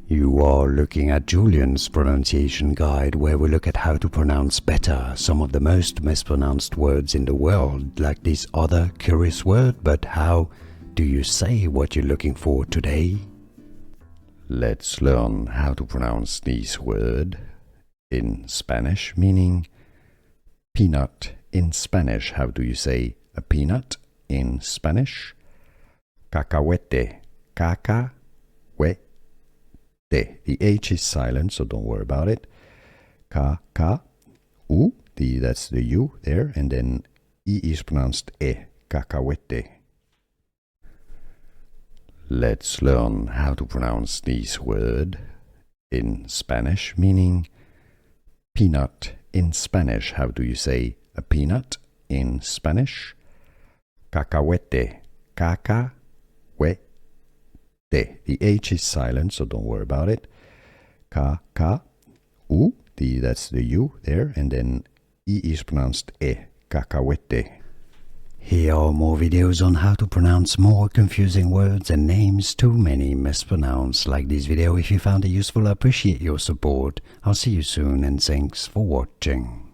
You are looking at Julian's pronunciation guide, where we look at how to pronounce better some of the most mispronounced words in the world, like this other curious word. But how do you say what you're looking for today? Let's learn how to pronounce this word in Spanish, meaning peanut. In Spanish, how do you say a peanut in Spanish? Cacahuete. Cacahuete. The H is silent, so don't worry about it. U, that's the U there, and then E is pronounced E. Cacahuete. Let's learn how to pronounce this word in Spanish, meaning peanut. In Spanish, how do you say a peanut in Spanish? Cacahuete. Cacahuete. The H is silent, so don't worry about it. U, that's the U there, and then E is pronounced E. Cacahuete. Here are more videos on how to pronounce more confusing words and names too many mispronounced. Like this video if you found it useful. I appreciate your support. I'll see you soon, and thanks for watching.